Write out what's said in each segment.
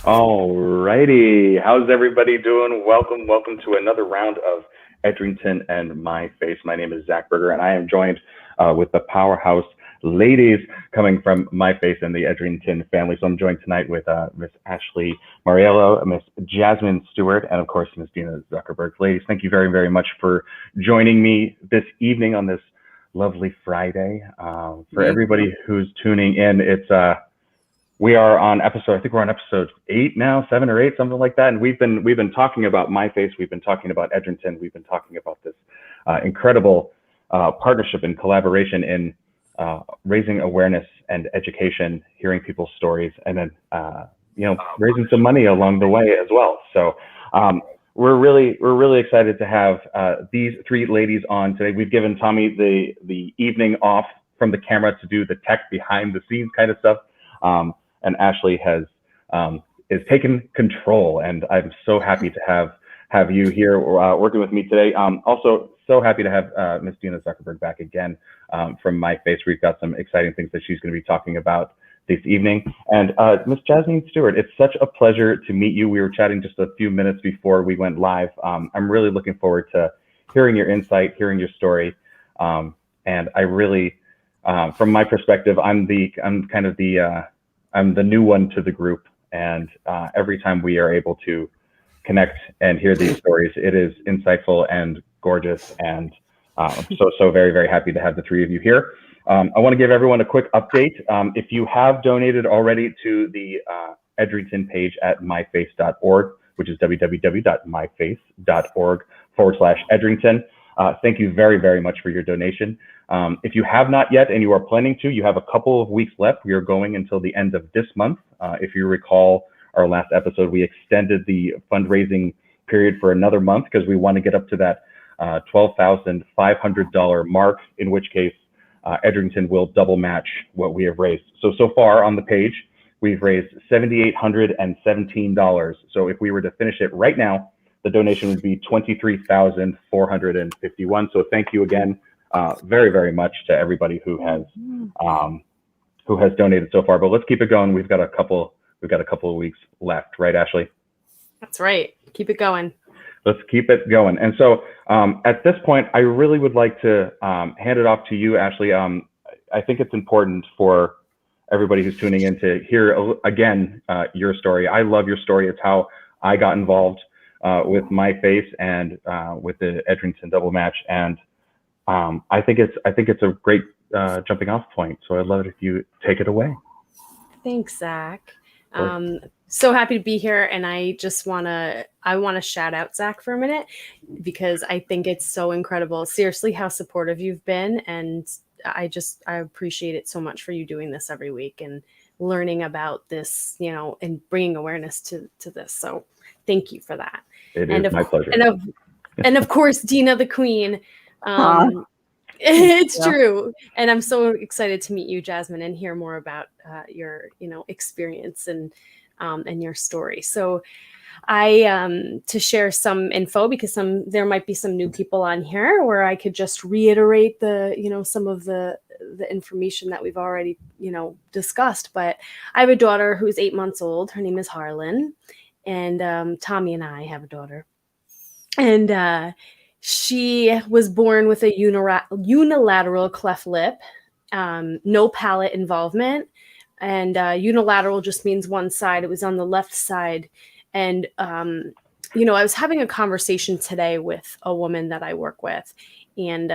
All righty. How's everybody doing? Welcome to another round of Edrington and myFace. My name is Zack Berger, and I am joined with the powerhouse ladies coming from myFace and the Edrington family. So I'm joined tonight with Miss Ashley Mariello, Miss Jasmine Stewart, and of course Miss Dina Zuckerberg. Ladies, thank you very, very much for joining me this evening on this lovely Friday. For everybody who's tuning in, we are on episode, I think we're on episode 8 now, 7 or 8, something like that. And we've been talking about myFace, we've been talking about Edrington, we've been talking about this incredible partnership and collaboration in raising awareness and education, hearing people's stories, and then raising some money along the way as well. So we're really excited to have these three ladies on today. We've given Tommy the evening off from the camera to do the tech behind the scenes kind of stuff. And Ashley is taken control, and I'm so happy to have you here working with me today. Also, so happy to have Miss Dina Zuckerberg back again from myFace. We've got some exciting things that she's going to be talking about this evening. And Miss Jasmine Stewart, it's such a pleasure to meet you. We were chatting just a few minutes before we went live. I'm really looking forward to hearing your insight, hearing your story, and I really, from my perspective, I'm the new one to the group, and every time we are able to connect and hear these stories, it is insightful and gorgeous, and so very, very happy to have the three of you here. I want to give everyone a quick update. If you have donated already to the Edrington page at myface.org, which is www.myface.org/Edrington, thank you very, very much for your donation. If you have not yet and you are planning to, you have a couple of weeks left. We are going until the end of this month. If you recall our last episode, we extended the fundraising period for another month because we want to get up to that $12,500 mark, in which case Edrington will double match what we have raised. So far on the page, we've raised $7,817. So if we were to finish it right now, the donation would be $23,451. So thank you again, very, very much to everybody who has donated so far. But let's keep it going. We've got a couple of weeks left, right, Ashley? That's right. Keep it going. Let's keep it going. And so at this point, I really would like to hand it off to you, Ashley. I think it's important for everybody who's tuning in to hear again your story. I love your story. It's how I got involved with myFace and with the Edrington double match, and I think it's a great jumping off point. So I'd love it if you take it away. Thanks, Zack. So happy to be here, and I want to shout out Zack for a minute because I think it's so incredible. Seriously, how supportive you've been, and I appreciate it so much for you doing this every week and learning about this, and bringing awareness to this. So thank you for that. It is my pleasure. And of course, Dina the Queen. It's true. And I'm so excited to meet you, Jasmine, and hear more about your, experience and your story. So to share some info, because there might be some new people on here, where I could just reiterate some of the information that we've already, discussed. But I have a daughter who's 8 months old. Her name is Harlan. And Tommy and I have a daughter. And she was born with a unilateral cleft lip, no palate involvement. And unilateral just means one side. It was on the left side. And, I was having a conversation today with a woman that I work with. And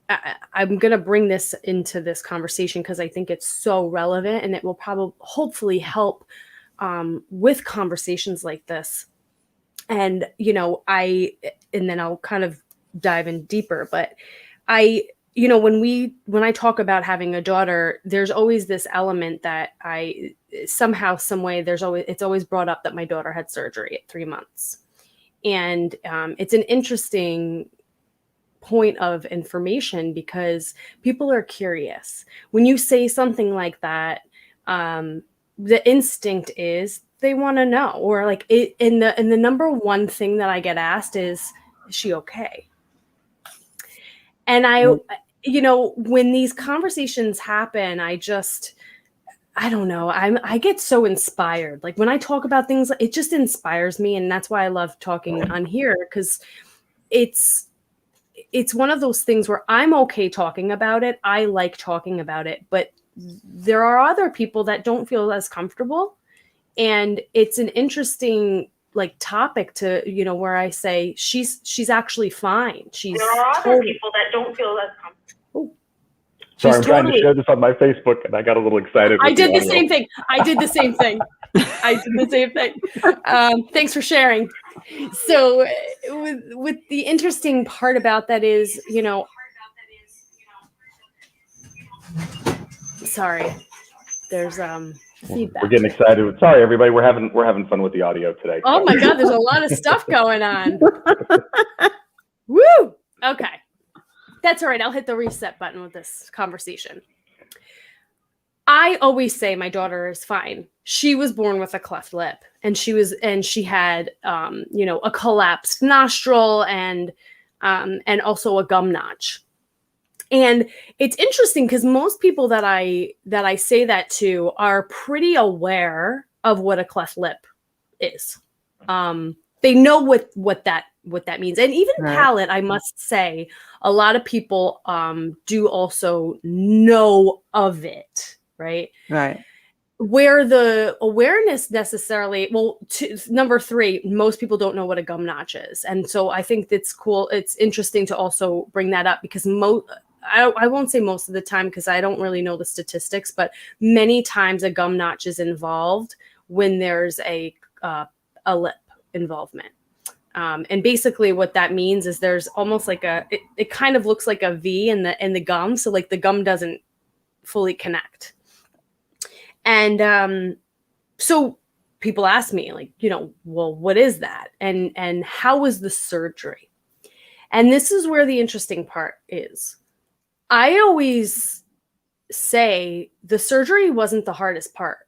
I'm going to bring this into this conversation because I think it's so relevant, and it will hopefully help with conversations like this. And, then I'll kind of dive in deeper, but when I talk about having a daughter, there's always this element that somehow, some way, it's always brought up that my daughter had surgery at 3 months. And it's an interesting point of information because people are curious. When you say something like that, the instinct is they want to know, or like it, and the number one thing that I get asked is she okay? And when these conversations happen, I don't know. I get so inspired. Like when I talk about things, it just inspires me. And that's why I love talking on here, because it's one of those things where I'm okay talking about it. I like talking about it, but there are other people that don't feel as comfortable. And it's an interesting like topic to, where I say she's actually fine. There are other people that don't feel as comfortable. Sorry, I'm trying to share this on my Facebook, and I got a little excited. I did the same thing. I did the same thing. Thanks for sharing. So with the interesting part about that is, sorry, there's feedback. We're getting excited. Sorry, everybody. We're having fun with the audio today. Oh my God, there's a lot of stuff going on. Woo! Okay. That's all right. I'll hit the reset button with this conversation. I always say my daughter is fine. She was born with a cleft lip, and she had a collapsed nostril and also a gum notch. And it's interesting because most people that I say that to are pretty aware of what a cleft lip is. They know what that means. And even palate, I must say, a lot of people do also know of it, right? Right. Where the awareness necessarily, number 3, most people don't know what a gum notch is. And so I think it's cool. It's interesting to also bring that up because I won't say most of the time because I don't really know the statistics, but many times a gum notch is involved when there's a lip involvement. And basically what that means is there's almost like it kind of looks like a V in the gum. So like the gum doesn't fully connect. And so people ask me like, well, what is that? And how was the surgery? And this is where the interesting part is. I always say the surgery wasn't the hardest part.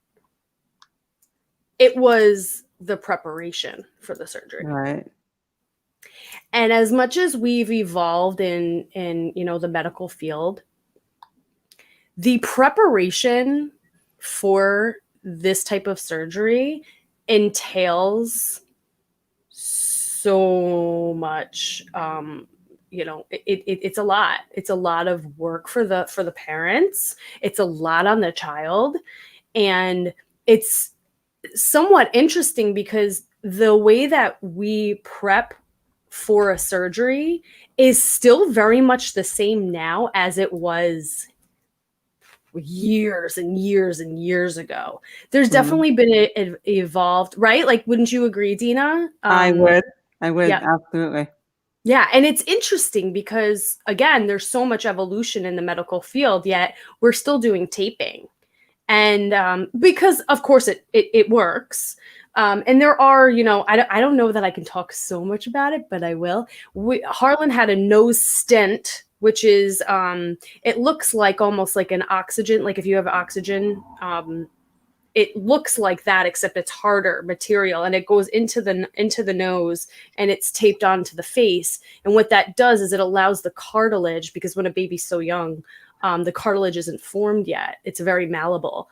It was the preparation for the surgery. Right. And as much as we've evolved in the medical field, the preparation for this type of surgery entails so much. It's a lot. It's a lot of work for the parents. It's a lot on the child, and it's somewhat interesting because the way that we prep for a surgery is still very much the same now as it was years and years and years ago. There's definitely been evolved, right? Like, wouldn't you agree, Dina? I would, yeah. Absolutely. Yeah, and it's interesting because, again, there's so much evolution in the medical field, yet we're still doing taping. And because, of course, it works. And there are, I don't know that I can talk so much about it, but I will. Harlan had a nose stent, which is, it looks like almost like an oxygen, like if you have oxygen, it looks like that, except it's harder material, and it goes into the nose, and it's taped onto the face. And what that does is it allows the cartilage, because when a baby's so young, the cartilage isn't formed yet. It's very malleable.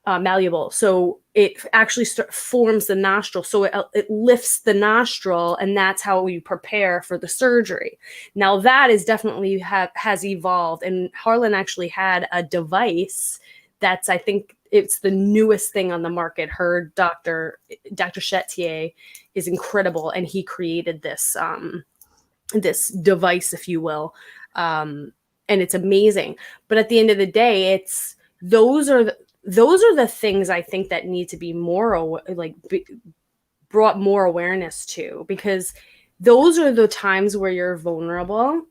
So it actually forms the nostril. So it lifts the nostril, and that's how we prepare for the surgery. Now that is definitely has evolved, and Harlan actually had a device that's, I think it's the newest thing on the market. Her Dr. Chetier is incredible, and he created this this device, if you will, and it's amazing. But at the end of the day, those are the things I think that need to be more brought more awareness to, because those are the times where you're vulnerable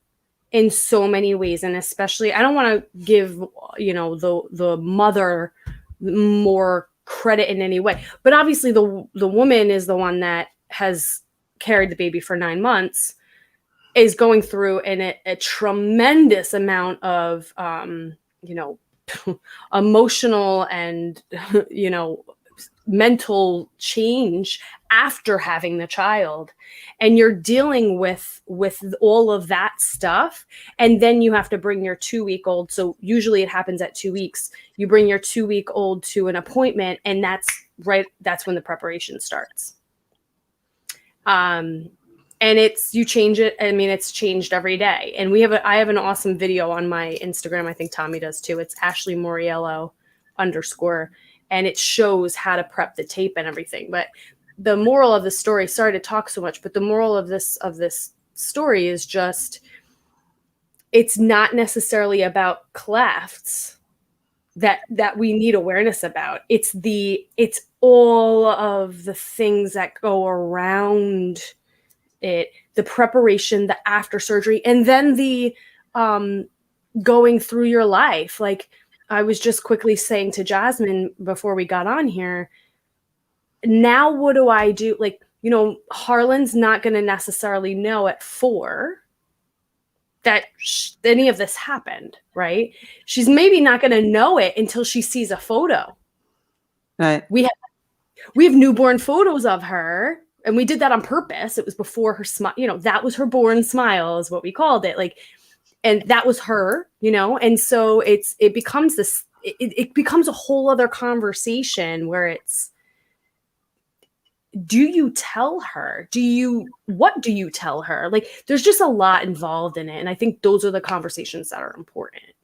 in so many ways. And especially, I don't want to give, the mother more credit in any way, but obviously the woman is the one that has carried the baby for 9 months, is going through a tremendous amount of, emotional and, mental change after having the child, and you're dealing with all of that stuff, and then you have to bring your 2-week-old. So usually it happens at 2 weeks. You bring your 2-week-old to an appointment, and that's when the preparation starts. And you change it. I mean, it's changed every day. And I have an awesome video on my Instagram. I think Tommy does too. It's Ashley Moriello _, and it shows how to prep the tape and everything. But the moral of the story, sorry to talk so much, but the moral of this story is just, it's not necessarily about clefts that we need awareness about. It's all of the things that go around it, the preparation, the after surgery, and then the going through your life. Like I was just quickly saying to Jasmine before we got on here, now what do I do? Like, Harlan's not going to necessarily know at 4 that any of this happened, right? She's maybe not going to know it until she sees a photo. Right. We have newborn photos of her, and we did that on purpose. It was before her smile, that was her born smile is what we called it. Like, and that was her, and so it becomes this, it becomes a whole other conversation where it's, do you tell her? What do you tell her? Like, there's just a lot involved in it. And I think those are the conversations that are important.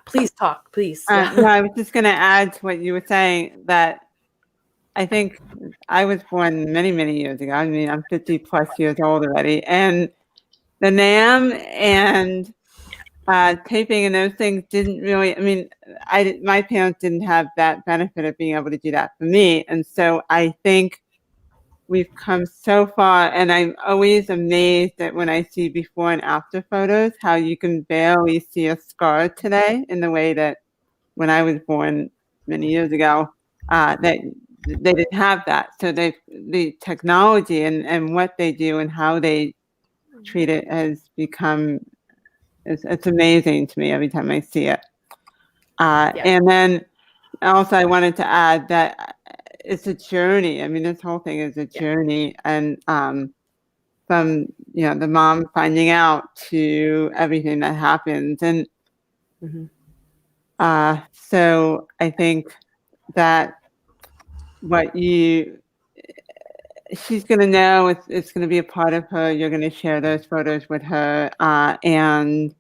Please talk, please. No, I was just going to add to what you were saying, that I think I was born many, many years ago. I mean, I'm 50 plus years old already. And the NAM and taping and those things didn't really, my parents didn't have that benefit of being able to do that for me. And so I think we've come so far, and I'm always amazed that when I see before and after photos, how you can barely see a scar today in the way that when I was born many years ago, that they didn't have that. So the technology and what they do and how they treat it has become, it's amazing to me every time I see it. And then also I wanted to add that it's a journey. I mean, this whole thing is a journey, and from the mom finding out to everything that happens, and so I think that she's going to know, it's going to be a part of her. You're going to share those photos with her, and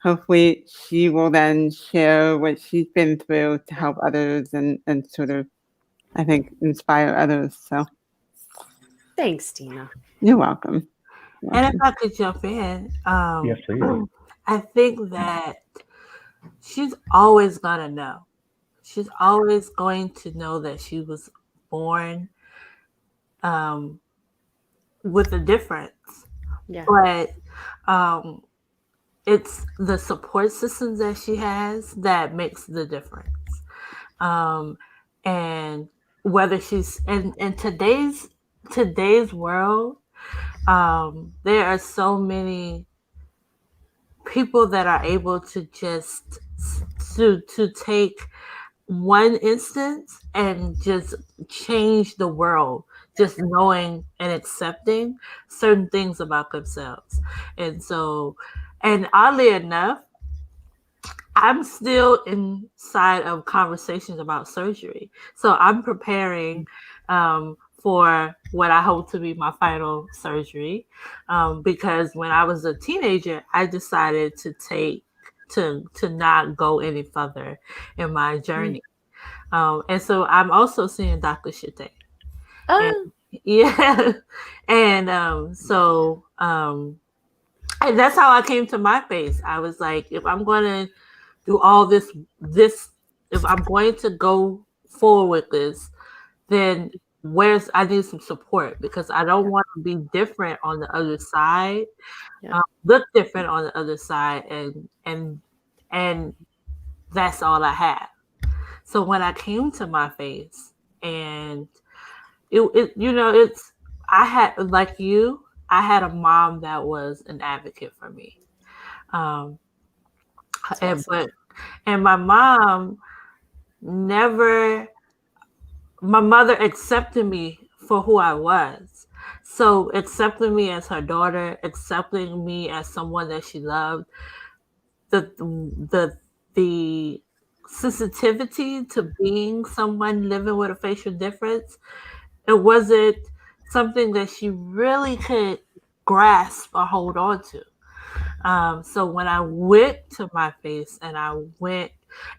hopefully she will then share what she's been through to help others and sort of, I think, inspire others. So thanks, Dina. You're welcome. And if I could jump in, Yes, please. I think that she's always going to know. She's always going to know that she was born with a difference. Yeah. But it's the support systems that she has that makes the difference. And whether she's in today's world, there are so many people that are able to just to take one instance and just change the world, just knowing and accepting certain things about themselves. And so, and oddly enough, I'm still inside of conversations about surgery. So I'm preparing for what I hope to be my final surgery, because when I was a teenager, I decided to not go any further in my journey. And so I'm also seeing Dr. Shite. Oh. And and that's how I came to myFace. I was like, if I'm going to do all this, if I'm going to go forward with this, then I need some support, because I don't want to be different on the other side, look different on the other side, and that's all I have. So when I came to myFace, and I had, like you, I had a mom that was an advocate for me. And my mom my mother accepted me for who I was. So accepting me as her daughter, accepting me as someone that she loved, the sensitivity to being someone living with a facial difference, it wasn't something that she really could grasp or hold on to. So when I went to myFace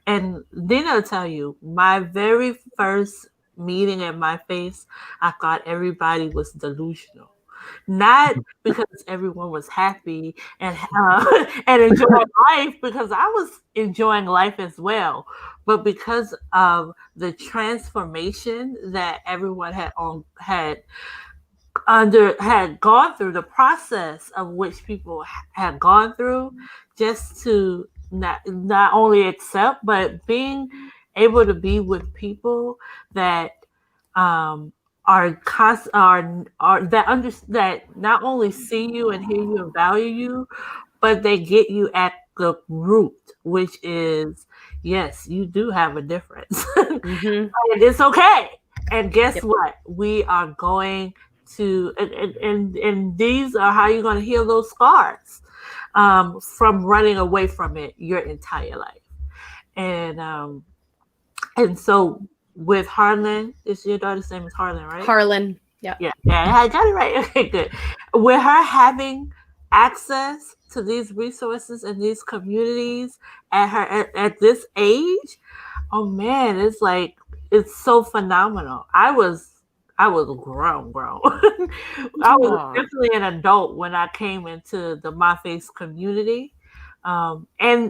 and Dina will tell you, my very first meeting at myFace, I thought everybody was delusional. Not because everyone was happy and and enjoying life, because I was enjoying life as well, but because of the transformation that everyone had gone through, the process of which people had gone through, just to not only accept, but being able to be with people that are that not only see you and hear you and value you, but they get you at the root, which is, yes, you do have a difference. Mm-hmm. And it's okay. And guess what? We are going to, and these are how you're going to heal those scars from running away from it your entire life. And so with Harlan, is your daughter's name is Harlan, right? Harlan. Yeah, I got it right. Okay, good. With her having access to these resources and these communities at this age, oh man, it's so phenomenal. I was grown. I was definitely an adult when I came into the myFace community. And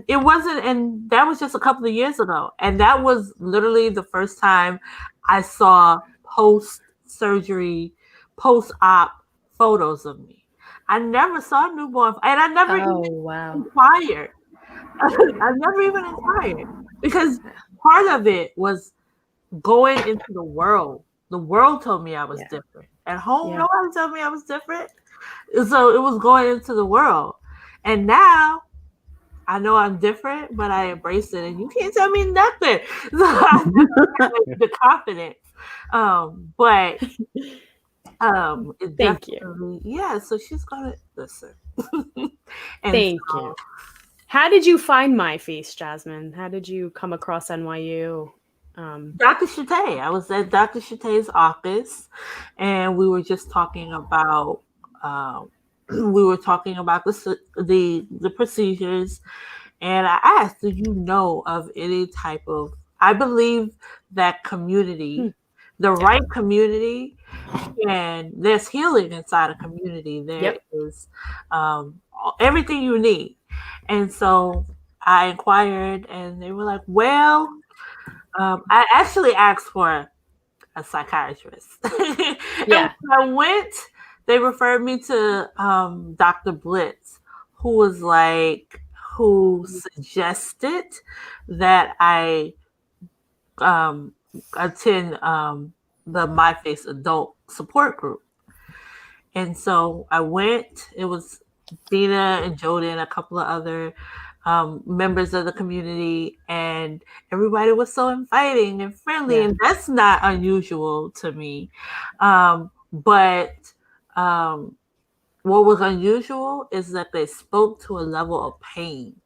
that was just a couple of years ago. And that was literally the first time I saw post-surgery, post-op photos of me. I never saw newborn, and I never inquired. I never even inquired, because part of it was going into the world. The world told me I was different. At home, nobody told me I was different. So it was going into the world. And now I know I'm different, but I embrace it, and you can't tell me nothing. So I the confidence. But thank you. Yeah, so she's gonna listen. Thank you. How did you find myFace, Jasmine? How did you come across NYU? Dr. Shatay. I was at Dr. Shatay's office, and we were just talking about the procedures, and I asked, do you know of any type of, I believe that community, the right community, and there's healing inside a community. There is everything you need. And so I inquired, and they were like, well, I actually asked for a psychiatrist. And when I went, they referred me to Dr. Blitz, who suggested that I attend the myFace adult support group. And so I went. It was Dina and Jody and a couple of other members of the community, and everybody was so inviting and friendly, and that's not unusual to me. But what was unusual is that they spoke to a level of pain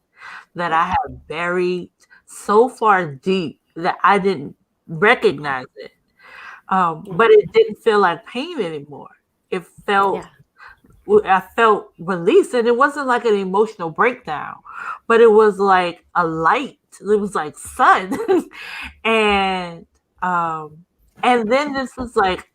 that I had buried so far deep that I didn't recognize it. But it didn't feel like pain anymore. It felt, I felt released, and it wasn't like an emotional breakdown, but it was like a light. It was like sun. And then this was like,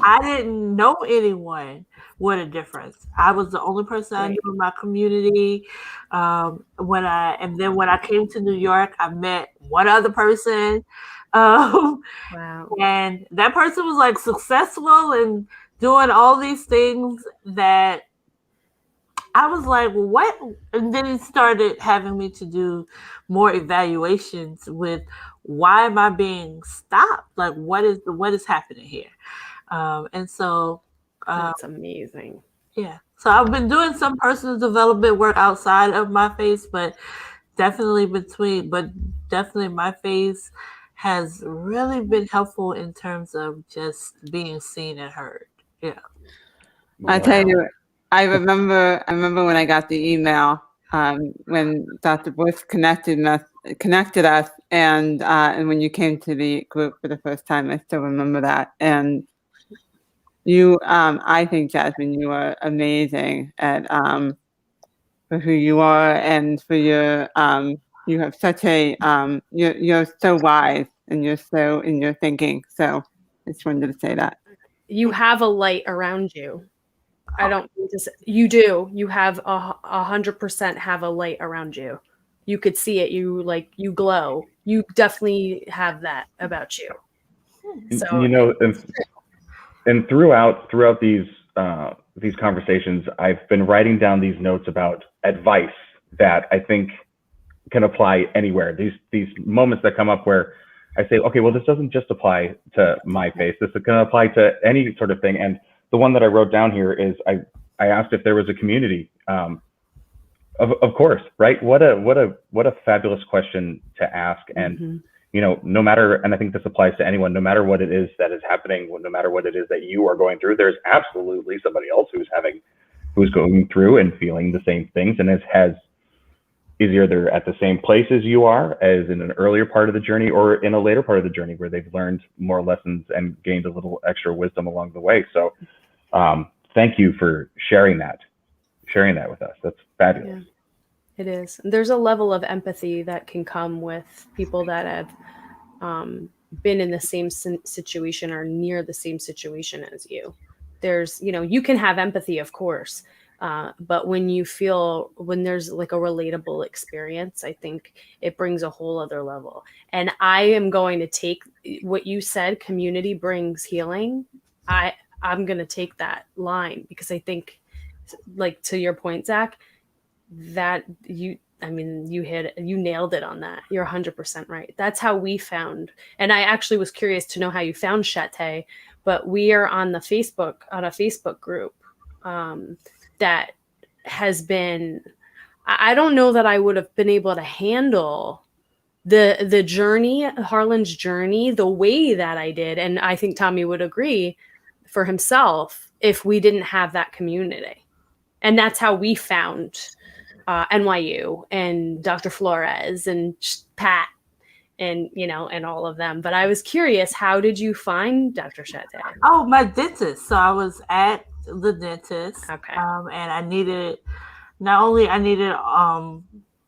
I didn't know anyone with a difference. I was the only person I knew in my community. When I came to New York, I met one other person. And that person was like successful and doing all these things that I was like, what? And then he started having me to do more evaluations with, why am I being stopped? Like, what is happening here? And so that's amazing. Yeah. So I've been doing some personal development work outside of myFace, but definitely myFace has really been helpful in terms of just being seen and heard. Yeah. I tell you, I remember when I got the email when Dr. Bush connected us, and when you came to the group for the first time. I still remember that. And you, I think, Jasmine, you are amazing at for who you are and for your you have such a you're so wise and you're so in your thinking. So I just wanted to say that. You have a light around you. I don't mean to say, you do. You have 100% have a light around you. You could see it. You glow. You definitely have that about you. So you know, and throughout these conversations, I've been writing down these notes about advice that I think can apply anywhere. These moments that come up where I say, okay, well, this doesn't just apply to myFace. This is going to apply to any sort of thing. And the one that I wrote down here is I asked if there was a community. Of course, right? What a fabulous question to ask. And you know, no matter, and I think this applies to anyone, no matter what it is that is happening, no matter what it is that you are going through, there's absolutely somebody else who's going through and feeling the same things, and is either at the same place as you are, as in an earlier part of the journey, or in a later part of the journey where they've learned more lessons and gained a little extra wisdom along the way. So thank you for sharing that with us. That's fabulous. Yeah. It is. There's a level of empathy that can come with people that have been in the same situation or near the same situation as you. There's, you can have empathy, of course, but when there's like a relatable experience, I think it brings a whole other level. And I am going to take what you said, community brings healing. I'm going to take that line because I think, like, to your point, Zach, that you nailed it on that. You're 100% right. That's how we found, and I actually was curious to know how you found Chate, but we are on a Facebook group that has been, I don't know that I would have been able to handle the journey, Harlan's journey, the way that I did. And I think Tommy would agree for himself if we didn't have that community. And that's how we found NYU and Dr. Flores and Pat and, and all of them. But I was curious, how did you find Dr. Chate? Oh, my dentist. So I was at the dentist. Okay. And I needed an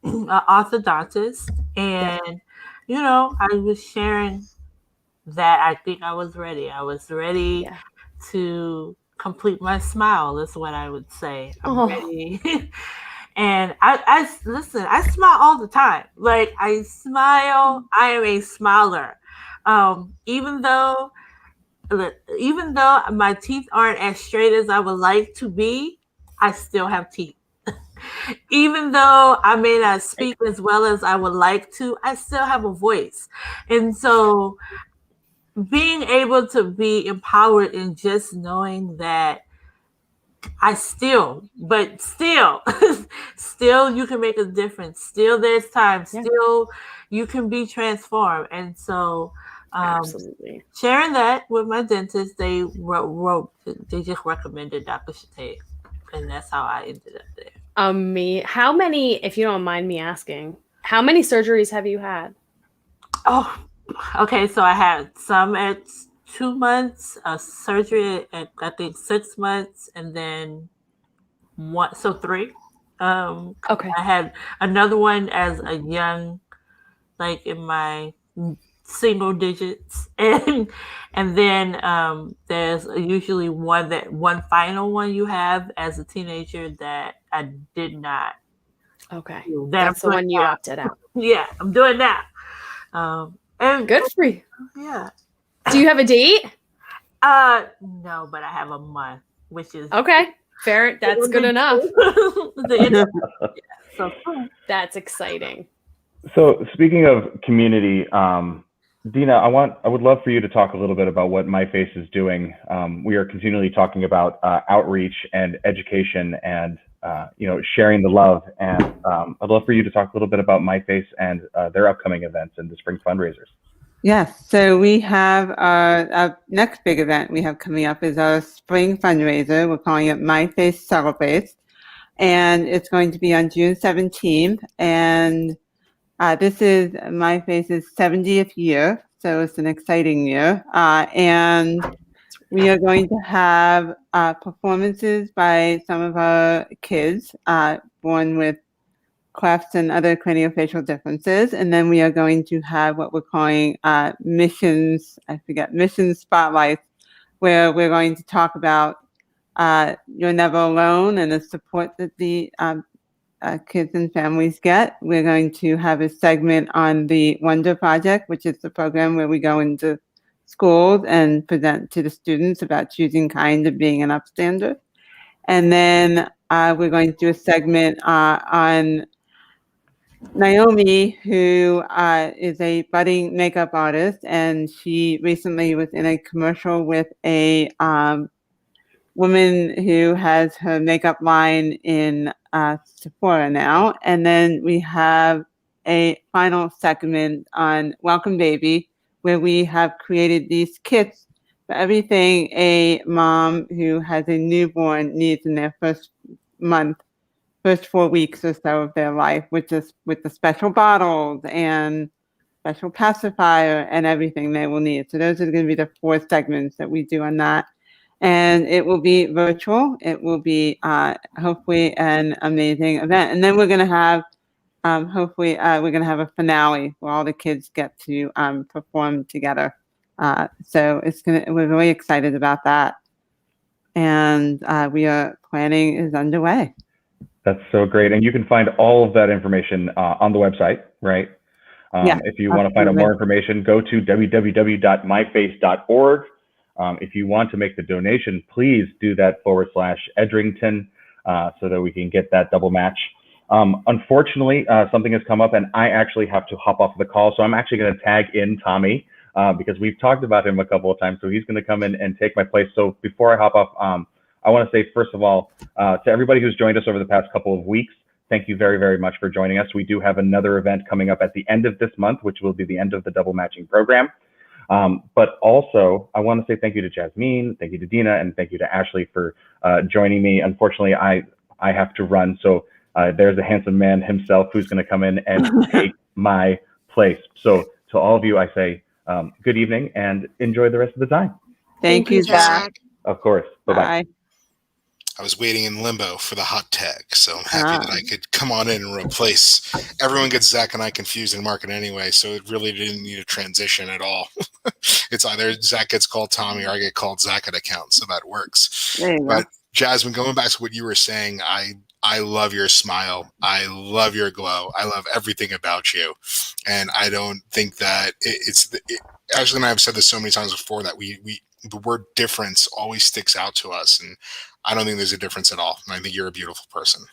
orthodontist, and, I was sharing that I think I was ready. I was ready to complete my smile, is what I would say. I'm ready. And I smile all the time. Like, I smile. I am a smiler. Even though my teeth aren't as straight as I would like to be, I still have teeth. Even though I may not speak as well as I would like to, I still have a voice. And so being able to be empowered in just knowing that still you can make a difference. Still there's time. Still you can be transformed. And so absolutely sharing that with my dentist, they just recommended Dr. Chate, and that's how I ended up there. How many, if you don't mind me asking, how many surgeries have you had? Oh, okay. So I had some at 2 months, a surgery at I think 6 months, and then 3. Okay. I had another one as a young, like in my single digits, and then there's usually one final one you have as a teenager that I did not. Okay, that's the one you opted out. Yeah, I'm doing that. And good for you. Yeah. Do you have a date? No, but I have a month, which is okay. Fair. That's good enough. So that's exciting. So speaking of community, Dina, I would love for you to talk a little bit about what myFace is doing. We are continually talking about outreach and education and sharing the love. And I'd love for you to talk a little bit about myFace and their upcoming events and the Spring Fundraisers. Yes, so we have our next big event we have coming up is our Spring Fundraiser. We're calling it myFace Celebrates, and it's going to be on June 17th. And this is myFace's 70th year, so it's an exciting year. And we are going to have performances by some of our kids born with clefts and other craniofacial differences. And then we are going to have what we're calling missions spotlights, where we're going to talk about You're Never Alone and the support that the kids and families get. We're going to have a segment on the Wonder Project, which is the program where we go into schools and present to the students about choosing kind of being an upstander. And then we're going to do a segment on Naomi, who is a budding makeup artist, and she recently was in a commercial with a woman who has her makeup line in Sephora now. And then we have a final segment on Welcome Baby, where we have created these kits for everything a mom who has a newborn needs in their first 4 weeks or so of their life, with the special bottles and special pacifier and everything they will need. So those are going to be the 4 segments that we do on that. And it will be virtual. It will be hopefully an amazing event. And then we're going to have, hopefully, we're going to have a finale where all the kids get to perform together. So we're really excited about that. And planning is underway. That's so great. And you can find all of that information on the website, right? Yeah, if you want to find out more information, go to www.myface.org. If you want to make the donation, please do that /Edrington so that we can get that double match. Unfortunately, something has come up and I actually have to hop off the call. So I'm actually going to tag in Tommy because we've talked about him a couple of times. So he's going to come in and take my place. So before I hop off, I want to say, first of all, to everybody who's joined us over the past couple of weeks, thank you very, very much for joining us. We do have another event coming up at the end of this month, which will be the end of the double matching program. But also, I want to say thank you to Jasmine, thank you to Dina, and thank you to Ashley for joining me. Unfortunately, I have to run. So there's a handsome man himself who's going to come in and take my place. So to all of you, I say good evening and enjoy the rest of the time. Thank you, Zack. Of course. Bye-bye. Bye. I was waiting in limbo for the hot tag, so I'm happy that I could come on in and replace. Everyone gets Zack and I confused in market anyway, so it really didn't need a transition at all. It's either Zack gets called Tommy or I get called Zack at account, so that works. But Jasmine, going back to what you were saying, I love your smile. I love your glow. I love everything about you, and I don't think that Ashley and I have said this so many times before that the word difference always sticks out to us, and I don't think there's a difference at all. And I think you're a beautiful person.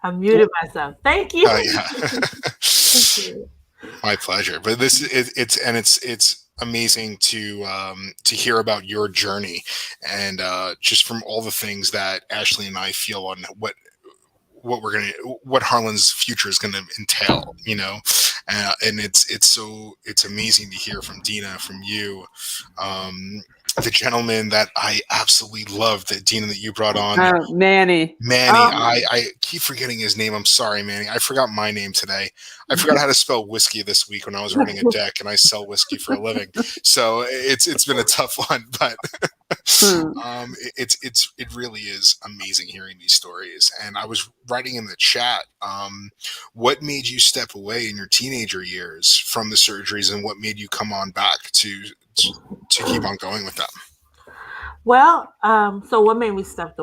I muted myself. Thank you. Oh yeah. Thank you. My pleasure. But it's amazing to hear about your journey and just from all the things that Ashley and I feel on what Harlan's future is gonna entail, and it's amazing to hear from Dina, from you, the gentleman that I absolutely love, that Dina that you brought on. Manny. I keep forgetting his name. I'm sorry, Manny. I forgot my name today. I forgot how to spell whiskey this week when I was running a deck, and I sell whiskey for a living. So it's been a tough one, but it really is amazing hearing these stories. And I was writing in the chat, what made you step away in your teenager years from the surgeries, and what made you come on back to keep on going with them? Well, so what made me step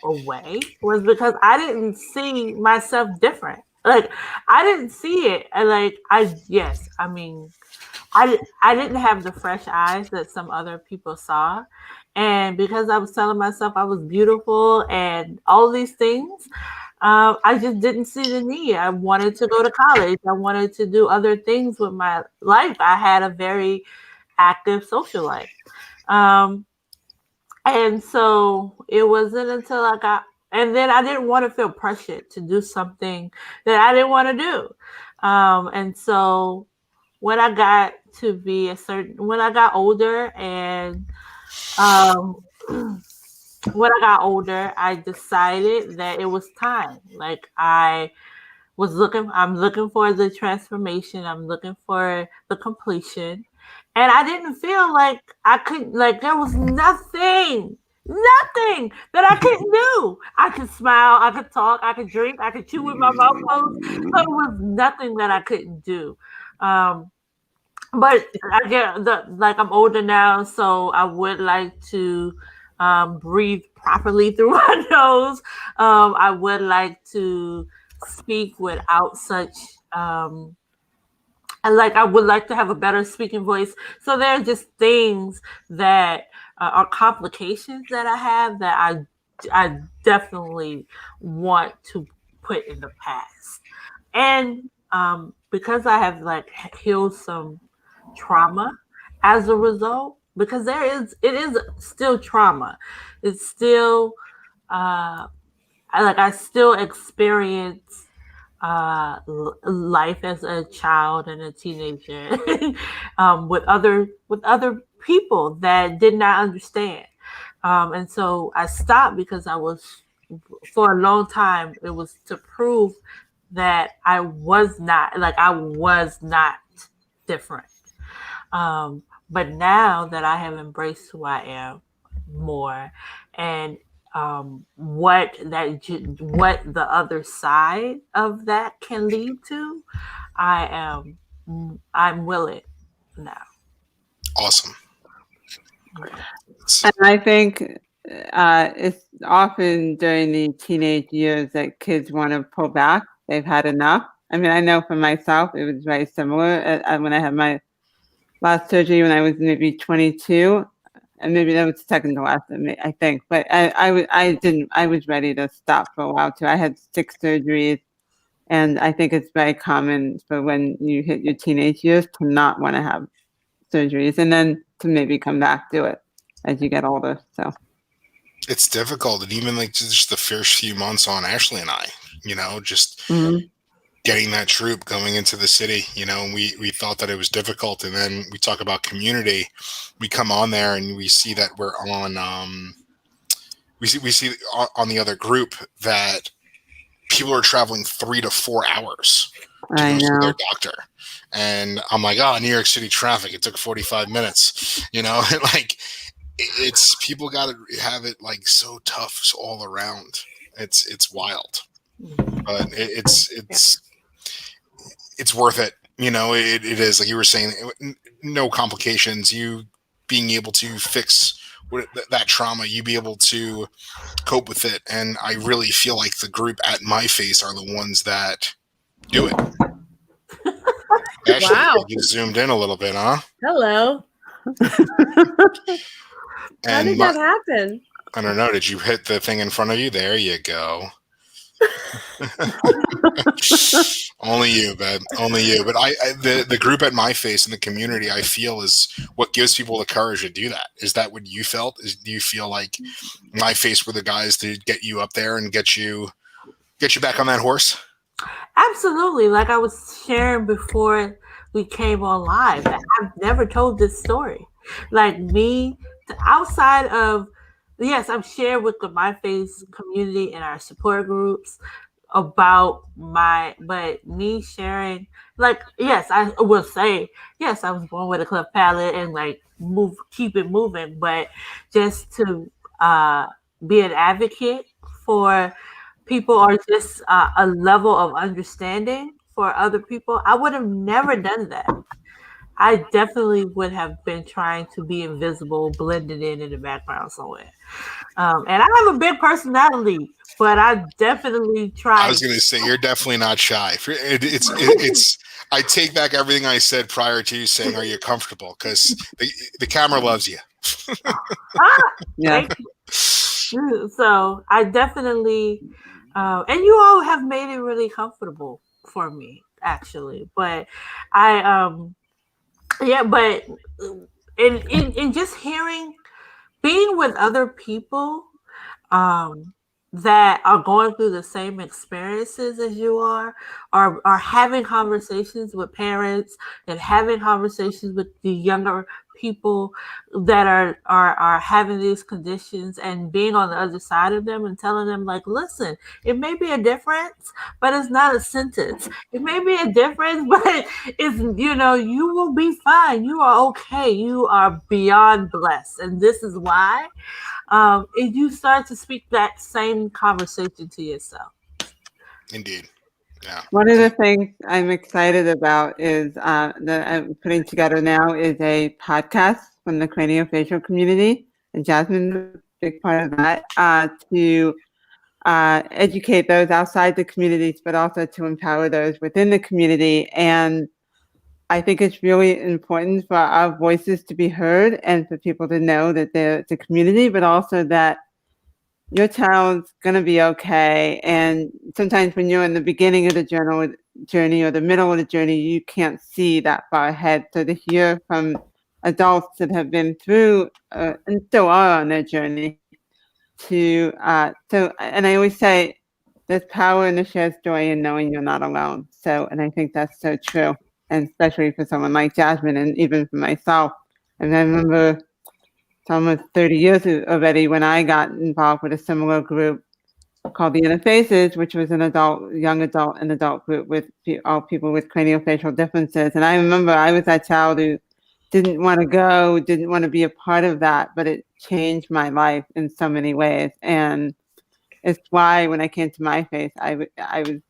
away was because I didn't see myself different. Like, I didn't see it. I didn't have the fresh eyes that some other people saw. And because I was telling myself I was beautiful and all these things, I just didn't see the need. I wanted to go to college. I wanted to do other things with my life. I had a very active social life. And so it wasn't until I got and then I didn't want to feel pressured to do something that I didn't want to do. And so when I got when I got older and when I got older, I decided that it was time. Like I'm looking for the transformation. I'm looking for the completion. And I didn't feel like I could, like, there was nothing that I couldn't do. I could smile, I could talk, I could drink, I could chew with my mouth closed. There was nothing that I couldn't do. But I get I'm older now, so I would like to breathe properly through my nose. I would like to speak without such I would like to have a better speaking voice. So there are just things that are complications that I have that I definitely want to put in the past. And because I have healed some trauma as a result, because it is still trauma. It's still I still experience life as a child and a teenager with other people that did not understand. And so I stopped because for a long time, it was to prove that I was not different. But now that I have embraced who I am more, and what the other side of that can lead to, I'm willing now. Awesome. And I think it's often during the teenage years that kids want to pull back. They've had enough. I mean, I know for myself, it was very similar when I had my last surgery when I was maybe 22, and maybe that was second to last, I think. But I was ready to stop for a while too. I had 6 surgeries, and I think it's very common for when you hit your teenage years to not want to have surgeries, and then to maybe come back to it as you get older. So it's difficult, and even just the first few months on Ashley and I, just getting that troop going into the city, we thought that it was difficult, and then we talk about community. We come on there and we see that we're on. We see on the other group that people are traveling 3 to 4 hours to go see their doctor. And I'm like, New York City traffic, it took 45 minutes, it's people got to have it so tough all around. It's wild, but it's worth it. It is, like you were saying, no complications, you being able to fix that trauma, you be able to cope with it. And I really feel like the group at myFace are the ones that do it. Ashley, wow. You zoomed in a little bit, huh? Hello. How did that happen? I don't know. Did you hit the thing in front of you? There you go. Only you, babe. Only you. But the group at myFace and the community, I feel, is what gives people the courage to do that. Is that what you felt? Do you feel like myFace were the guys to get you up there and get you back on that horse? Absolutely. Like I was sharing before we came on live, I've never told this story. Like me, outside of, yes, I've shared with the myFace community and our support groups about but me sharing, yes, I will say, yes, I was born with a cleft palate and keep it moving, but just to be an advocate for people, or just a level of understanding for other people, I would have never done that. I definitely would have been trying to be invisible, blended in the background somewhere. And I have a big personality, but I definitely tried. I was going to say, you're definitely not shy. It's. I take back everything I said prior to you saying, "Are you comfortable?" Because the camera loves you. Yeah. So I definitely, and you all have made it really comfortable for me, actually. But but in just being with other people, that are going through the same experiences as you are having conversations with parents and having conversations with the younger people that are having these conditions, and being on the other side of them and telling them, like, listen, it may be a difference, but it's not a sentence. It may be a difference, but it's, you will be fine. You are okay. You are beyond blessed. And this is why. And you start to speak that same conversation to yourself. Indeed. Yeah. One of the things I'm excited about is that I'm putting together now is a podcast from the craniofacial community, and Jasmine's a big part of that, to educate those outside the communities, but also to empower those within the community. And I think it's really important for our voices to be heard and for people to know that it's a community, but also that your child's going to be okay. And sometimes when you're in the beginning of the journey or the middle of the journey, you can't see that far ahead. So to hear from adults that have been through and still are on their journey and I always say there's power in the shared story and knowing you're not alone. And I think that's so true. And especially for someone like Jasmine, and even for myself. And I remember it's almost 30 years already when I got involved with a similar group called the Interfaces, which was an young adult and adult group with all people with craniofacial differences. And I remember I was that child who didn't want to go, didn't want to be a part of that, but it changed my life in so many ways. And it's why when I came to myFace, I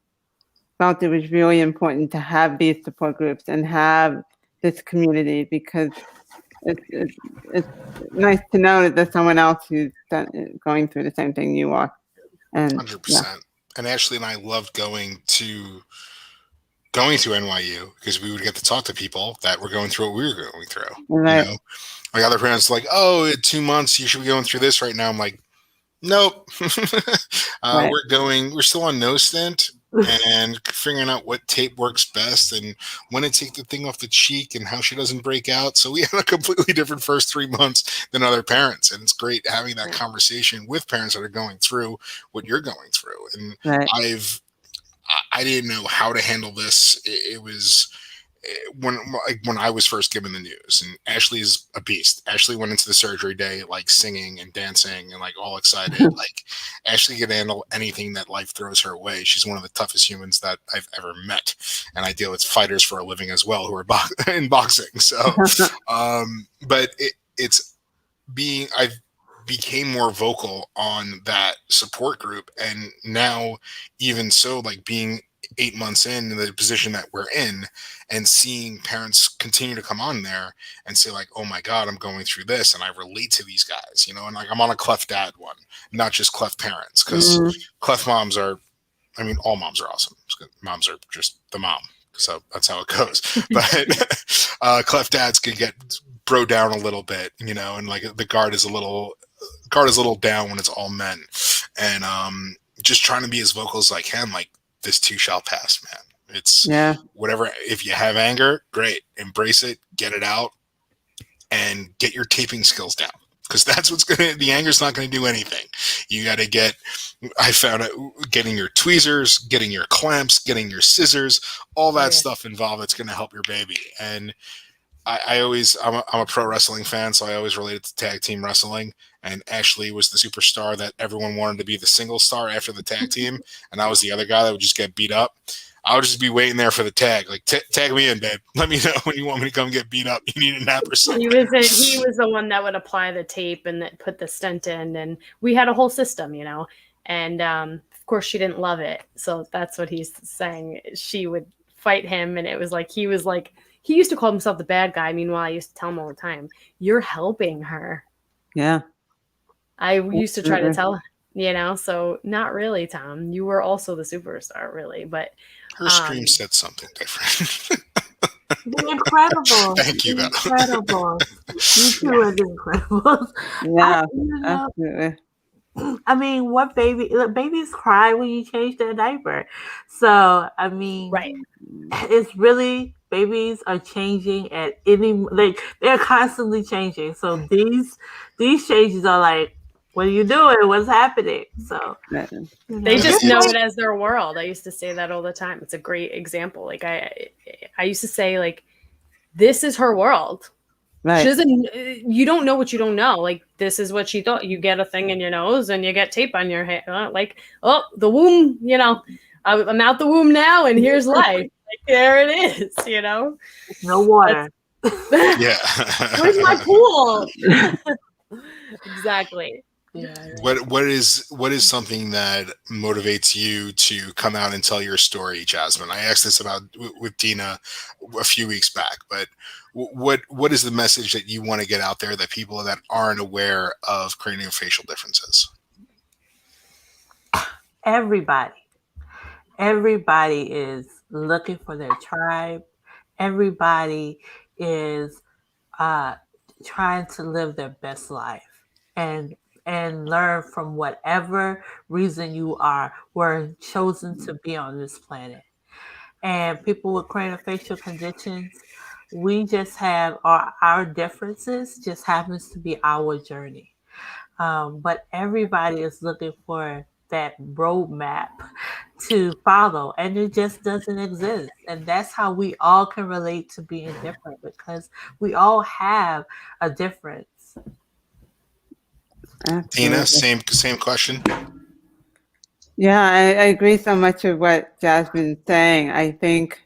felt it was really important to have these support groups and have this community, because it's nice to know that there's someone else who's going through the same thing you are. And 100%. Yeah. And Ashley and I loved going to NYU because we would get to talk to people that were going through what we were going through. Right. Like other parents, like, oh, in 2 months you should be going through this right now. I'm like, nope. Right. We're still on no stint and figuring out what tape works best and when to take the thing off the cheek and how she doesn't break out. So we had a completely different first 3 months than other parents. And it's great having that conversation with parents that are going through what you're going through. And right. I didn't know how to handle this. It was when I was first given the news, and Ashley's a beast. Ashley went into the surgery day like singing and dancing and like all excited. Like Ashley can handle anything that life throws her way. She's one of the toughest humans that I've ever met, and I deal with fighters for a living as well who are in boxing. So, but I've became more vocal on that support group, and now even so, like being 8 months in the position that we're in and seeing parents continue to come on there and say like, oh my God, I'm going through this and I relate to these guys, and like I'm on a cleft dad one, not just cleft parents, because cleft moms all moms are awesome. Moms are just the mom. So that's how it goes. But cleft dads can get bro down a little bit, and like the guard is a little down when it's all men. And just trying to be as vocal as I can, like, this too shall pass, man. It's whatever. If you have anger, great. Embrace it, get it out, and get your taping skills down. Because that's the anger's not going to do anything. You got to I found out getting your tweezers, getting your clamps, getting your scissors, all that stuff involved that's going to help your baby. And I'm a pro wrestling fan, so I always related to tag team wrestling. And Ashley was the superstar that everyone wanted to be the single star after the tag team, and I was the other guy that would just get beat up. I would just be waiting there for the tag, like tag me in, babe. Let me know when you want me to come get beat up. You need a nap or something. He was the one that would apply the tape and that put the stent in, and we had a whole system, And of course, she didn't love it, so that's what he's saying. She would fight him, and it was like he used to call himself the bad guy. Meanwhile, I used to tell him all the time, "You're helping her." Yeah. I used to try to tell him, so not really, Tom. You were also the superstar, really. But her stream said something different. Incredible. Thank you, though. Incredible. You two are incredible. Yeah, absolutely. I mean, babies cry when you change their diaper. So, I mean, right. It's really, babies are changing at they're constantly changing. So these changes are like what are you doing? What's happening? So they just know it as their world. I used to say that all the time. It's a great example. Like I used to say, like, this is her world. Right. She doesn't. You don't know what you don't know. Like, this is what she thought. You get a thing in your nose and you get tape on your head. Like, oh, the womb. You know, I'm out the womb now, and here's life. Like, there it is. You know, no water. Yeah. Where's my pool? Exactly. Yeah. What is something that motivates you to come out and tell your story, Jasmine? I asked this about with Dina a few weeks back, but what is the message that you want to get out there that people that aren't aware of craniofacial differences? Everybody is looking for their tribe. Everybody is trying to live their best life and learn from whatever reason you were chosen to be on this planet. And people with craniofacial conditions, we just have our differences just happens to be our journey. But everybody is looking for that roadmap to follow, and it just doesn't exist. And that's how we all can relate to being different, because we all have a difference. Dina, same question. Yeah, I agree so much with what Jasmine's saying. I think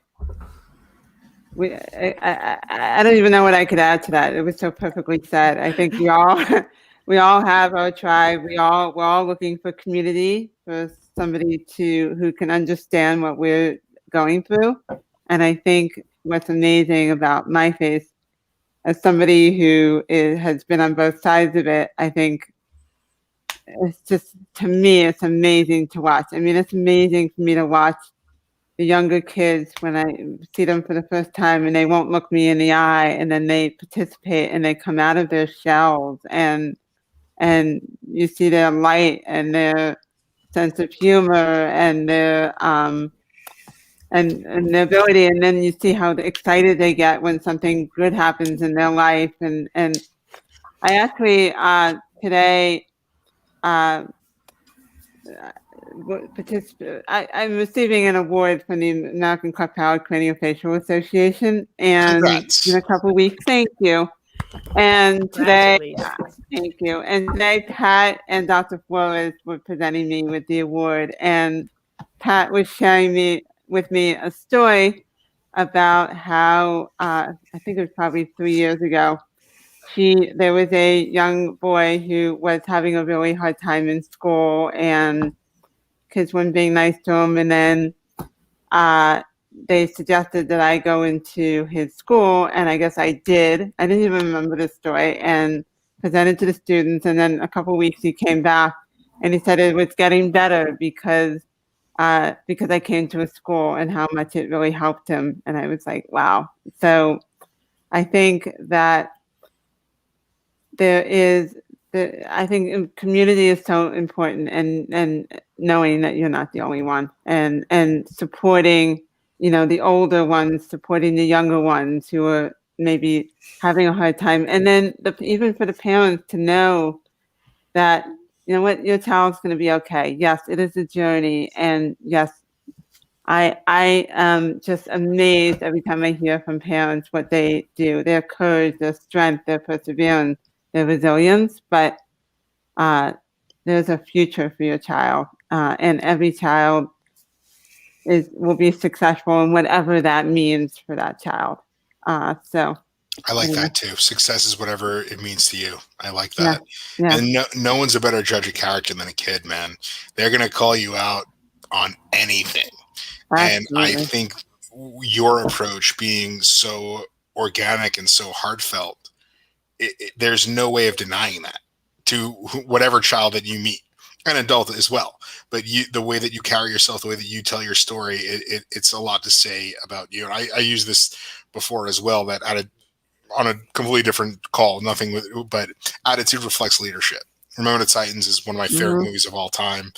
I don't even know what I could add to that. It was so perfectly said. I think we all have our tribe. We're all looking for community, for somebody who can understand what we're going through. And I think what's amazing about myFace, as somebody who has been on both sides of it, I think it's just, to me, it's amazing to watch. I mean, it's amazing for me to watch the younger kids when I see them for the first time and they won't look me in the eye, and then they participate and they come out of their shells, and you see their light and their sense of humor and their and their ability, and then you see how excited they get when something good happens in their life. And I actually today I'm receiving an award from the American Cleft-Palate Craniofacial Association, and Congrats. in a couple of weeks. Thank you. And today, thank you. And today, Pat and Dr. Flores were presenting me with the award, and Pat was sharing with me a story about how I think it was probably 3 years ago. There was a young boy who was having a really hard time in school, and kids weren't being nice to him. And then they suggested that I go into his school, and I guess I did. I didn't even remember the story, and presented to the students. And then a couple of weeks he came back, and he said it was getting better because I came to his school and how much it really helped him. And I was like, wow. So I think that I think community is so important, and knowing that you're not the only one, and supporting, the older ones, supporting the younger ones who are maybe having a hard time. And then even for the parents to know that, you know what, your child's going to be okay. Yes, it is a journey. And yes, I am just amazed every time I hear from parents what they do, their courage, their strength, their perseverance, their resilience. But there's a future for your child, and every child will be successful in whatever that means for that child. So I like that too. Success is whatever it means to you. I like that. Yeah. And no one's a better judge of character than a kid, man. They're going to call you out on anything. Absolutely. And I think your approach being so organic and so heartfelt, there's no way of denying that to whatever child that you meet, an adult as well. But the way that you carry yourself, the way that you tell your story, it's a lot to say about you. And I use this before as well, that on a completely different call, but attitude reflects leadership. Remember the Titans is one of my favorite movies of all time.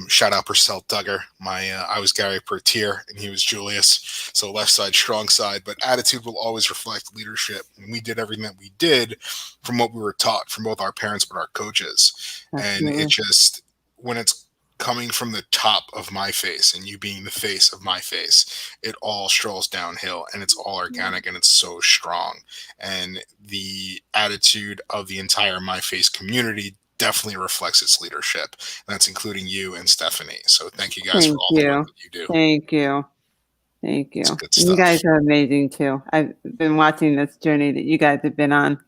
Shout out Purcell Duggar. I was Gary Pertier and he was Julius. So left side, strong side. But attitude will always reflect leadership. And we did everything that we did from what we were taught from both our parents but our coaches. And it just, when it's coming from the top of myFace and you being the face of myFace, it all strolls downhill and it's all organic and it's so strong. And the attitude of the entire myFace community definitely reflects its leadership. And that's including you and Stephanie. So thank you guys for all the work that you do. Thank you. Thank you. Good stuff. You guys are amazing too. I've been watching this journey that you guys have been on.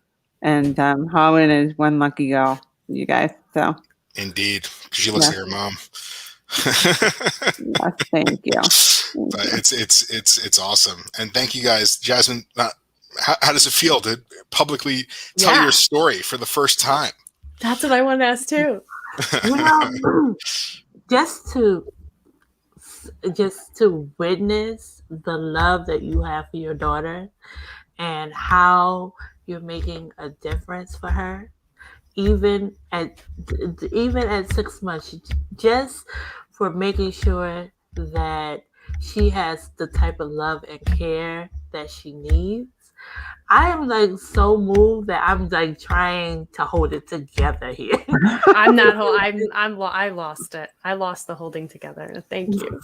And Holland is one lucky girl, you guys. So indeed, because she looks like her mom. Yes, thank you. But it's awesome, and thank you guys, Jasmine. How does it feel to publicly tell your story for the first time? That's what I wanted to ask too. Well, just to witness the love that you have for your daughter and how you're making a difference for her. Even at 6 months, just for making sure that she has the type of love and care that she needs. I am like so moved that I'm like trying to hold it together here. I'm not. I lost it. I lost the holding together. Thank you.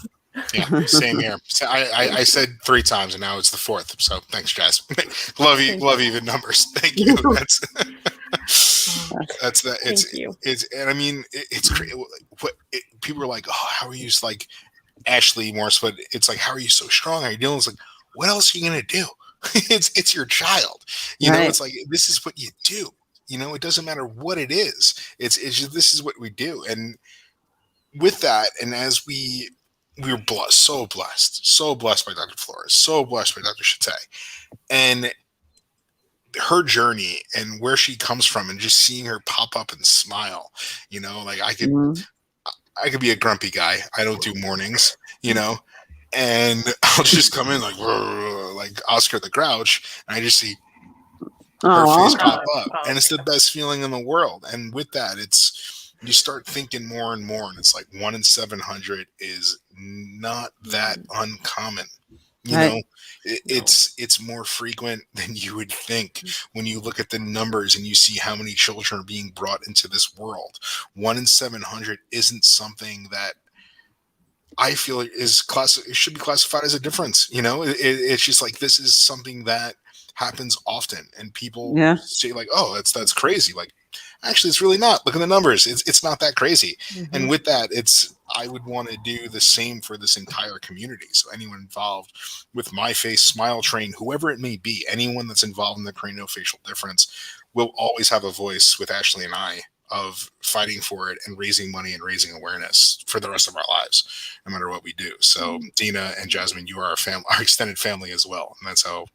Yeah, same here. So I said 3 times and now it's the 4th. So thanks, Jazz. Love even numbers. Thank you. That's that. It's and I mean it's crazy. People are like, oh, how are you? Like Ashley Morse, but it's like, how are you so strong? How are you doing? It's like, what else are you gonna do? It's your child. You know, it's like this is what you do. You know, it doesn't matter what it is. It's just, this is what we do. And with that, and as we were blessed, so blessed by Dr. Flores, so blessed by Dr. Chate, and her journey and where she comes from, and just seeing her pop up and smile. You know, like I could be a grumpy guy. I don't do mornings. You know, and I'll just come in like Oscar the Grouch, and I just see her face pop up, and it's the best feeling in the world. And with that, it's you start thinking more and more, and it's like 1 in 700 is not that uncommon. You know, it's more frequent than you would think when you look at the numbers and you see how many children are being brought into this world. 1 in 700 isn't something that I feel it should be classified as a difference. You know, it's just like, this is something that happens often, and people say like, oh, that's crazy. Like, actually, it's really not. Look at the numbers. It's not that crazy. And with that, I would want to do the same for this entire community. So anyone involved with myFace, Smile Train, whoever it may be, anyone that's involved in the craniofacial difference will always have a voice with Ashley and I of fighting for it and raising money and raising awareness for the rest of our lives, no matter what we do. So Dina and Jasmine, you are our extended family as well. And that's how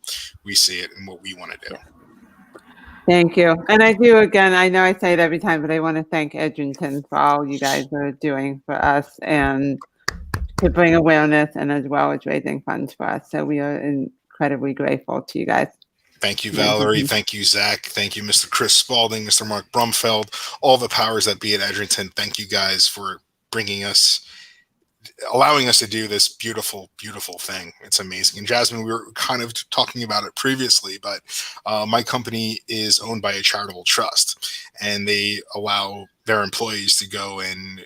we see it and what we want to do. Thank you. And I do, again, I know I say it every time, but I want to thank Edrington for all you guys are doing for us and to bring awareness, and as well as raising funds for us. So we are incredibly grateful to you guys. Thank you, Valerie. Thank you, Zach. Thank you, Mr. Chris Spalding, Mr. Mark Brumfeld, all the powers that be at Edrington. Thank you guys for allowing us to do this beautiful, beautiful thing. It's amazing. And Jasmine, we were kind of talking about it previously, but my company is owned by a charitable trust, and they allow their employees to go and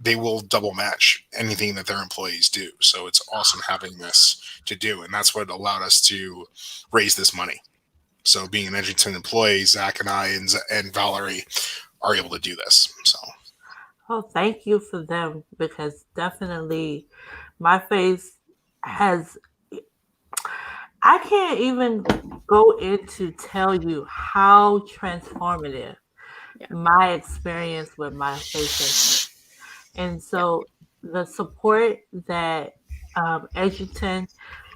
they will double match anything that their employees do. So it's awesome having this to do. And that's what allowed us to raise this money. So being an Edrington employee, Zach and I and Valerie are able to do this. So. Oh, thank you for them, because definitely myFace has, I can't even go into tell you how transformative my experience with myFace is. And so the support that Edrington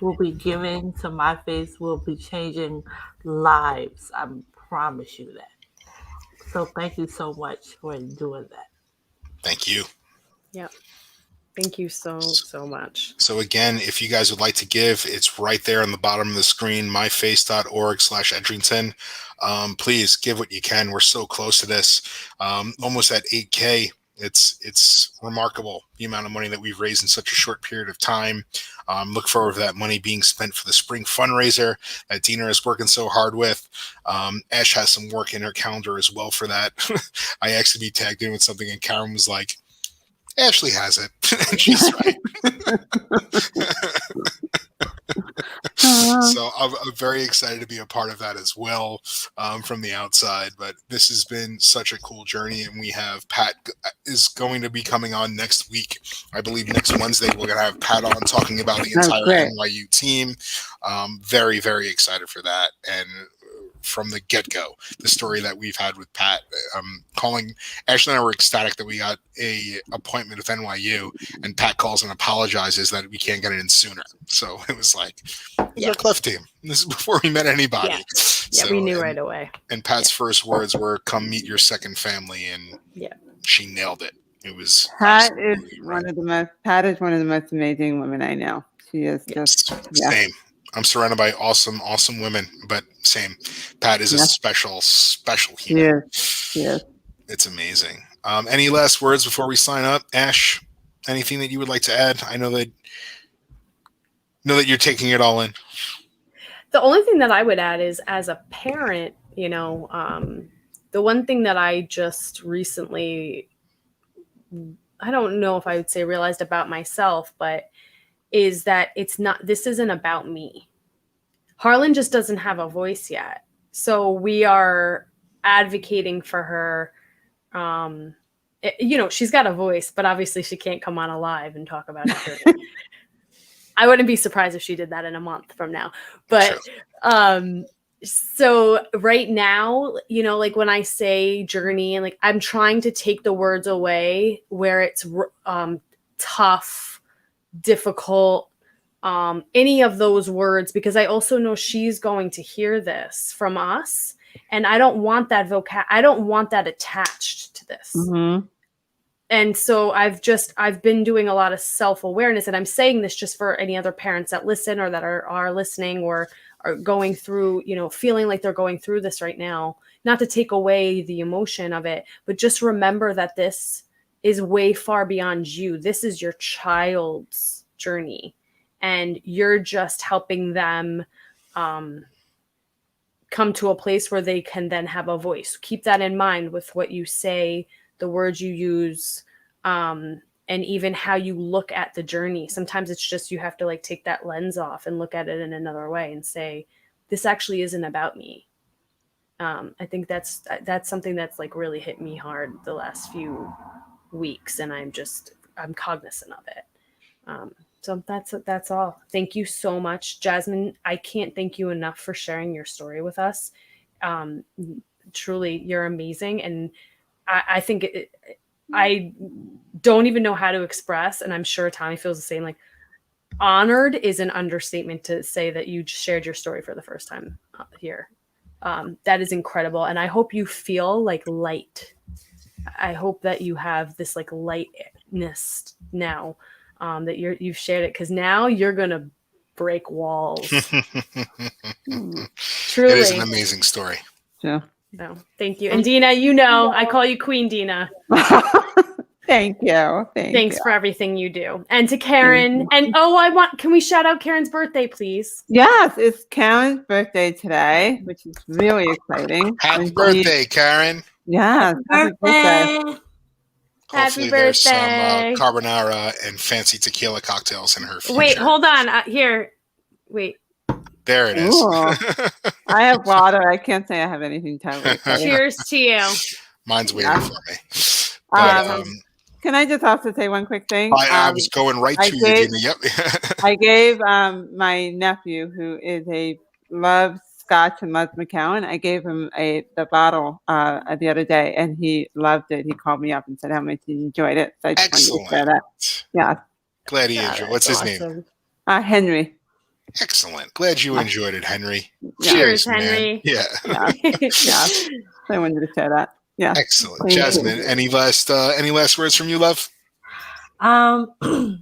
will be giving to myFace will be changing lives. I promise you that. So thank you so much for doing that. Thank you. Yep. Thank you so much. So again, if you guys would like to give, it's right there on the bottom of the screen, myface.org/Edrington. Please give what you can. We're so close to this, almost at 8K. It's remarkable the amount of money that we've raised in such a short period of time. Look forward to that money being spent for the Spring Fundraiser that Dina is working so hard with. Ash has some work in her calendar as well for that. I actually be tagged in with something, and Karen was like, Ashley has it. And she's right. So I'm very excited to be a part of that as well, from the outside. But this has been such a cool journey, and we have Pat is going to be coming on next week. I believe next Wednesday we're going to have Pat on talking about the entire NYU team. Very, very excited for that. And from the get-go, the story that we've had with Pat, calling Ashley and I were ecstatic that we got a appointment with NYU, and Pat calls and apologizes that we can't get it in sooner. So it was like, this is our Clef team. This is before we met anybody. Yeah, So, we knew right away. And Pat's first words were, "Come meet your second family," and she nailed it. It was Pat is one of the most amazing women I know. She is just same. I'm surrounded by awesome women, but same. Pat is a special human. Yes. It's amazing. Any last words before we sign up, Ash? Anything that you would like to add? I know that you're taking it all in. The only thing that I would add is, as a parent, the one thing that I just recently, I don't know if I would say realized about myself, but is that this isn't about me. Harlan just doesn't have a voice yet. So we are advocating for her. She's got a voice, but obviously she can't come on alive and talk about it. I wouldn't be surprised if she did that in a month from now. But so right now, like when I say journey, and like I'm trying to take the words away where it's tough, difficult, any of those words, because I also know she's going to hear this from us, and I don't want that I don't want that attached to this. Mm-hmm. And so I've been doing a lot of self-awareness, and I'm saying this just for any other parents that listen or that are listening or are going through, feeling like they're going through this right now, not to take away the emotion of it, but just remember that this is way far beyond you. This is your child's journey, and you're just helping them come to a place where they can then have a voice. Keep that in mind with what you say, the words you use, and even how you look at the journey. Sometimes it's just, you have to like take that lens off and look at it in another way and say, this actually isn't about me. I think that's something that's like really hit me hard the last few weeks, and I'm cognizant of it. So that's all. Thank you so much, Jasmine. I can't thank you enough for sharing your story with us. Truly, you're amazing. And I think I don't even know how to express, and I'm sure Tommy feels the same, like honored is an understatement to say that you shared your story for the first time here. That is incredible. And I hope you feel like light. I hope that you have this like lightness now, that you've shared it, because now you're going to break walls. Truly. It is an amazing story. Yeah. No, thank you. And Dina, I call you Queen Dina. Thank you. Thanks for everything you do. And to Karen, and can we shout out Karen's birthday, please? Yes, it's Karen's birthday today, which is really exciting. Happy birthday, Karen. Yes, happy birthday. Hopefully there's some carbonara and fancy tequila cocktails in her future. Wait, hold on. Here. Wait. There it is. I have water. I can't say I have anything to Cheers to you. Mine's waiting for me. But, can I just also say one quick thing? I was going right to you, Dina. Yep. I gave my nephew, who loves Scotch and loves Macallan, I gave him the bottle the other day, and he loved it. He called me up and said how much he enjoyed it. So I just wanted to say that. Yeah. Glad he enjoyed it. What's his name? Henry. Excellent. Glad you enjoyed it, Henry. Yeah. Cheers, Henry. Yeah. Yeah. I wanted to say that. Yeah. Excellent. Jasmine, any last words from you, love? Yeah,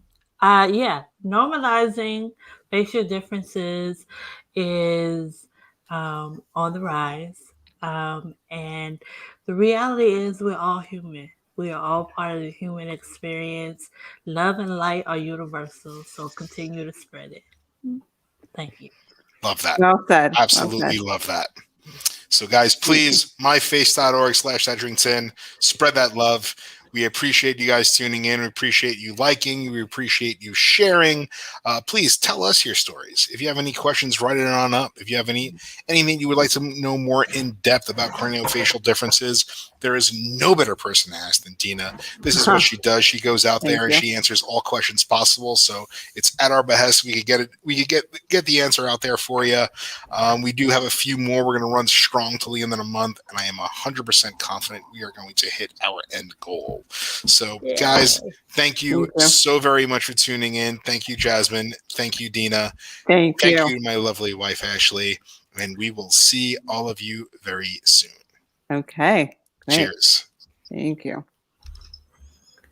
normalizing facial differences is on the rise. And the reality is we're all human. We are all part of the human experience. Love and light are universal, so continue to spread it. Thank you. Love that. Well said. Absolutely love that. So guys, please, myface.org/Edrington, spread that love. We appreciate you guys tuning in. We appreciate you liking. We appreciate you sharing. Please tell us your stories. If you have any questions, write it on up. If you have anything you would like to know more in depth about craniofacial differences, there is no better person to ask than Dina. This is what she does. She goes out there and she answers all questions possible. So it's at our behest. We could get it. We could get the answer out there for you. We do have a few more. We're going to run strong till the end of the month, and I am 100% confident we are going to hit our end goal. So, guys, thank you so very much for tuning in. Thank you, Jasmine. Thank you, Dina. Thank you to my lovely wife, Ashley. And we will see all of you very soon. Okay. Great. Cheers. Thank you.